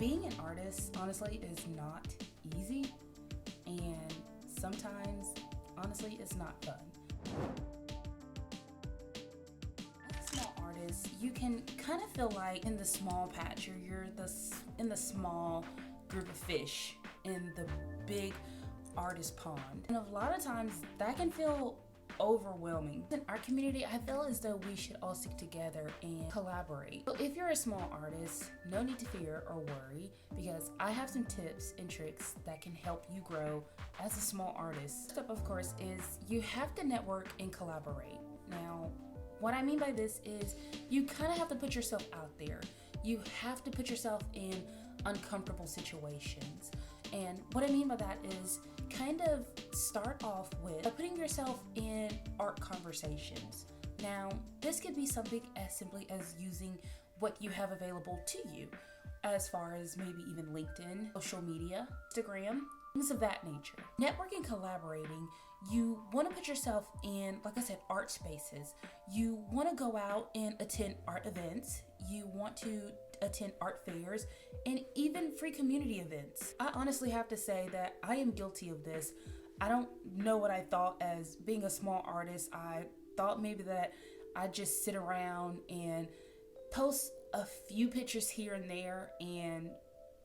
Being an artist, honestly, is not easy, and sometimes, honestly, it's not fun. As a small artist, you can kind of feel like in the small patch, or in the small group of fish in the big artist pond. And a lot of times that can feel overwhelming. In our community, I feel as though we should all stick together and collaborate. So if you're a small artist, no need to fear or worry, because I have some tips and tricks that can help you grow as a small artist. First up, of course, is you have to network and collaborate. Now, what I mean by this is you kind of have to put yourself out there. You have to put yourself in uncomfortable situations. And what I mean by that is kind of start off with putting yourself in art conversations. Now, this could be something as simply as using what you have available to you, as far as maybe even LinkedIn, social media, Instagram, things of that nature. Networking and collaborating, you want to put yourself in, like I said, art spaces. You want to go out and attend art events. You want to attend art fairs and even free community events. I honestly have to say that I am guilty of this. I don't know what I thought as being a small artist. I thought maybe that I'd just sit around and post a few pictures here and there and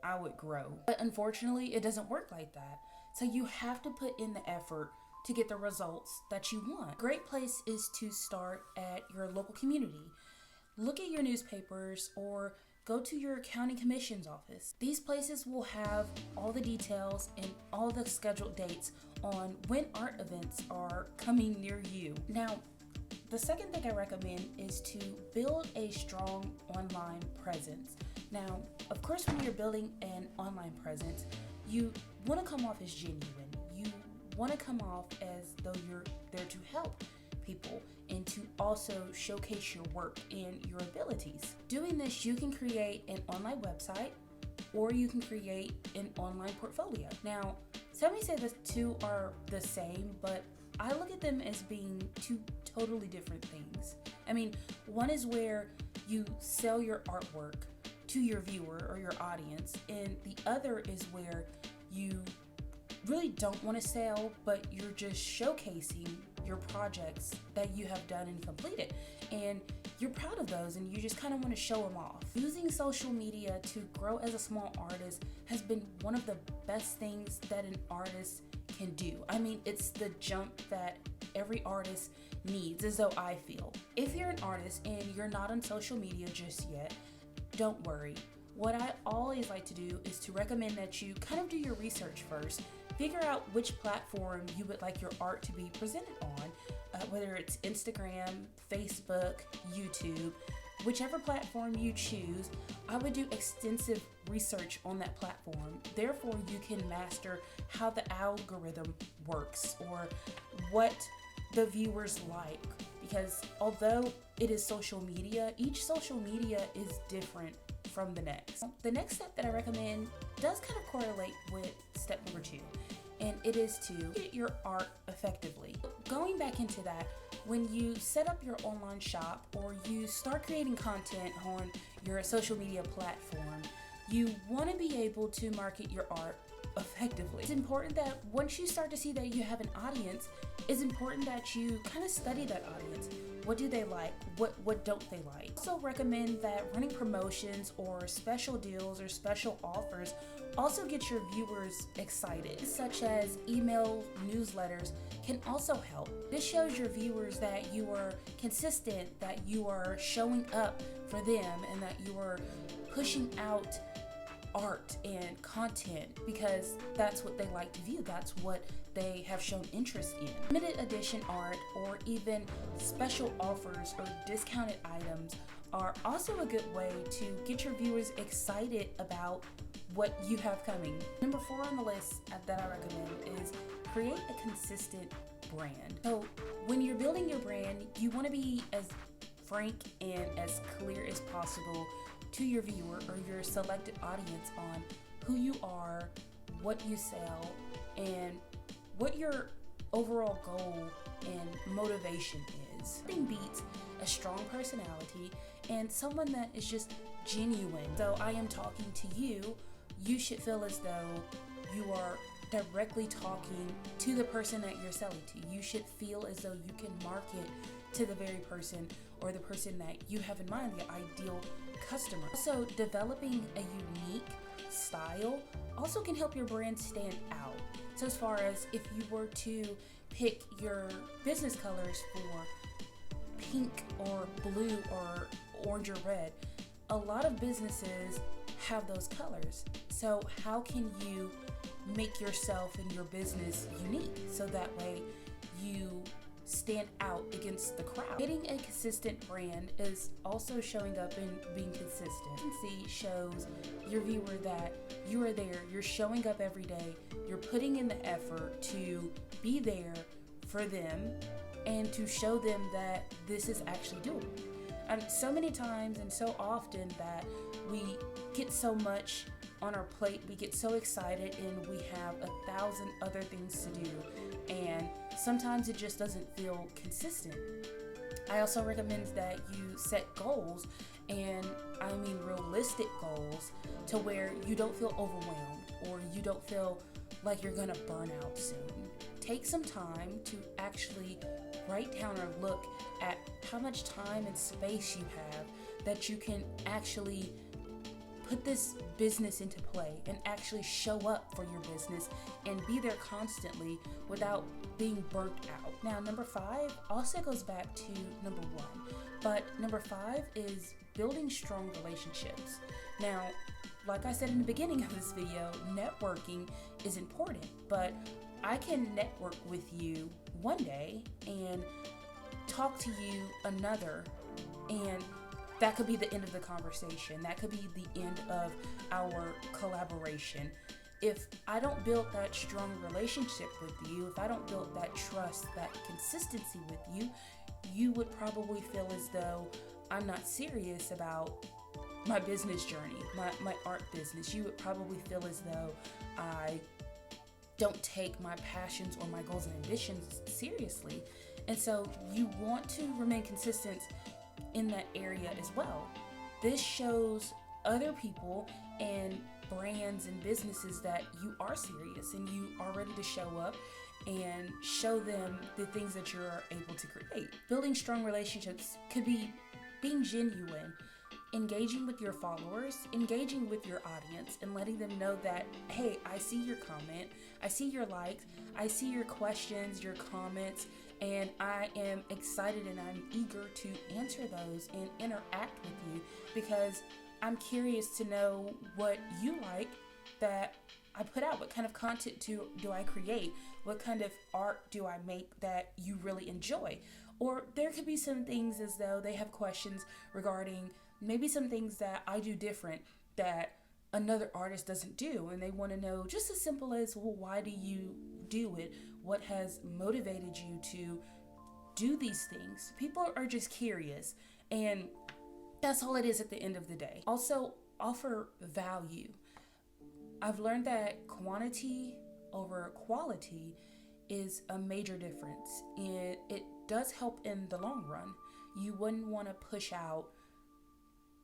I would grow. But unfortunately, it doesn't work like that. So you have to put in the effort to get the results that you want. A great place is to start at your local community. Look at your newspapers or go to your county commission's office. These places will have all the details and all the scheduled dates on when art events are coming near you. Now, the second thing I recommend is to build a strong online presence. Now, of course, when you're building an online presence, you want to come off as genuine. You want to come off as though you're there to help people and to also showcase your work and your abilities. Doing this, you can create an online website or you can create an online portfolio. Now, some may say the two are the same, but I look at them as being two totally different things. I mean, one is where you sell your artwork to your viewer or your audience, and the other is where you really don't want to sell, but you're just showcasing your projects that you have done and completed, and you're proud of those and you just kind of want to show them off. Using social media to grow as a small artist has been one of the best things that an artist can do. I mean, it's the jump that every artist needs, as though I feel. If you're an artist and you're not on social media just yet, don't worry. What I always like to do is to recommend that you kind of do your research first. Figure out which platform you would like your art to be presented on, whether it's Instagram, Facebook, YouTube, whichever platform you choose. I would do extensive research on that platform. Therefore, you can master how the algorithm works or what the viewers like. Because although it is social media, each social media is different from the next. The next step that I recommend does kind of correlate with step number 2, and it is to get your art effectively. Going back into that, when you set up your online shop or you start creating content on your social media platform, you want to be able to market your art effectively. It's important that once you start to see that you have an audience, it's important that you kind of study that audience. What do they like? What don't they like? Also recommend that running promotions or special deals or special offers also get your viewers excited, such as email newsletters can also help. This shows your viewers that you are consistent, that you are showing up for them, and that you are pushing out art and content because that's what they like to view. That's what they have shown interest in. Limited edition art or even special offers or discounted items are also a good way to get your viewers excited about what you have coming. Number 4 on the list that I recommend is create a consistent brand. So when you're building your brand, you want to be as frank and as clear as possible to your viewer or your selected audience on who you are, what you sell, and what your overall goal and motivation is. Nothing beats a strong personality and someone that is just genuine. So I am talking to you, you should feel as though you are directly talking to the person that you're selling to. You should feel as though you can market to the very person or the person that you have in mind, the ideal customer. Also, developing a unique style also can help your brand stand out. So as far as if you were to pick your business colors for pink or blue or orange or red, a lot of businesses have those colors. So how can you make yourself and your business unique so that way you stand out against the crowd? Getting a consistent brand is also showing up and being consistent. Consistency shows your viewer that you are there, you're showing up every day, you're putting in the effort to be there for them and to show them that this is actually doable. So many times and so often that we get so much on our plate, we get so excited and we have 1,000 other things to do, and sometimes it just doesn't feel consistent. I also recommend that you set goals, and I mean realistic goals, to where you don't feel overwhelmed or you don't feel like you're gonna burn out soon. Take some time to actually write down or look at how much time and space you have that you can actually put this business into play and actually show up for your business and be there constantly without being burnt out. Now, number 5 also goes back to number 1, but number 5 is building strong relationships. Now, like I said in the beginning of this video, networking is important, but I can network with you one day and talk to you another, and that could be the end of the conversation. That could be the end of our collaboration. If I don't build that strong relationship with you, if I don't build that trust, that consistency with you, you would probably feel as though I'm not serious about my business journey, my art business. You would probably feel as though I don't take my passions or my goals and ambitions seriously. And so you want to remain consistent in that area as well. This shows other people and brands and businesses that you are serious and you are ready to show up and show them the things that you're able to create. Building strong relationships could be being genuine, engaging with your followers, engaging with your audience, and letting them know that, hey, I see your comment, I see your likes, I see your questions, your comments, and I am excited and I'm eager to answer those and interact with you because I'm curious to know what you like that I put out. What kind of content do I create? What kind of art do I make that you really enjoy? Or there could be some things as though they have questions regarding maybe some things that I do different that another artist doesn't do, and they want to know just as simple as, well, why do you do it? What has motivated you to do these things? People are just curious, and that's all it is at the end of the day. Also, offer value. I've learned that quantity over quality is a major difference. It does help in the long run. You wouldn't want to push out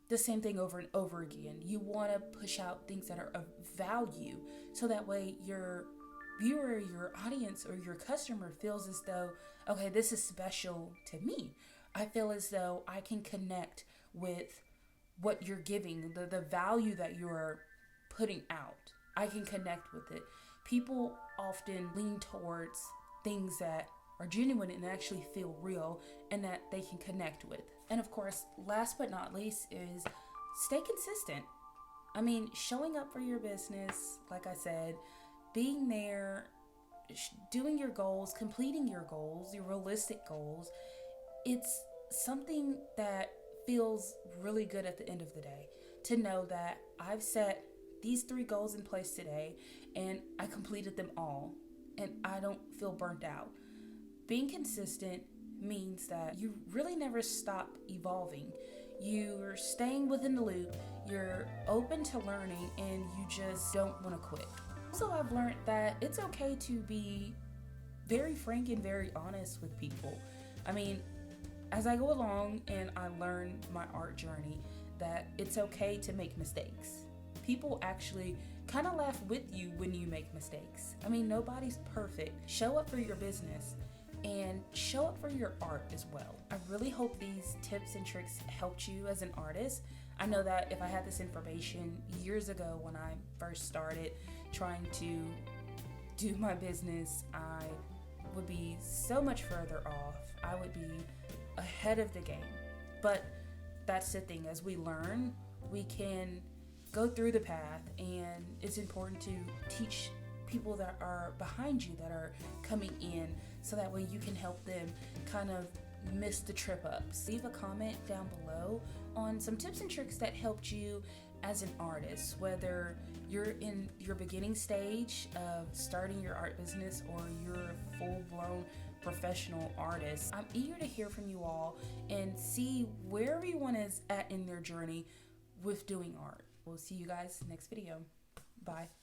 the same thing over and over again. You want to push out things that are of value, so that way your viewer, your audience, or your customer feels as though, okay, this is special to me. I feel as though I can connect with what you're giving, the value that you're putting out. I can connect with it. People often lean towards things that are genuine and actually feel real and that they can connect with. And of course, last but not least is stay consistent. I mean, showing up for your business, like I said, being there, doing your goals, completing your goals, your realistic goals, it's something that feels really good at the end of the day to know that I've set these 3 goals in place today and I completed them all and I don't feel burnt out. Being consistent means that you really never stop evolving. You're staying within the loop, you're open to learning, and you just don't want to quit. Also, I've learned that it's okay to be very frank and very honest with people. I mean, as I go along and I learn my art journey, that it's okay to make mistakes. People actually kind of laugh with you when you make mistakes. I mean, nobody's perfect. Show up for your business and show up for your art as well. I really hope these tips and tricks helped you as an artist. I know that if I had this information years ago when I first started trying to do my business, I would be so much further off. I would be ahead of the game. But that's the thing, as we learn, we can go through the path, and it's important to teach people that are behind you, that are coming in, so that way you can help them kind of miss the trip ups. Leave a comment down below on some tips and tricks that helped you as an artist, whether you're in your beginning stage of starting your art business or you're a full-blown professional artist. I'm eager to hear from you all and see where everyone is at in their journey with doing art. We'll see you guys next video. Bye.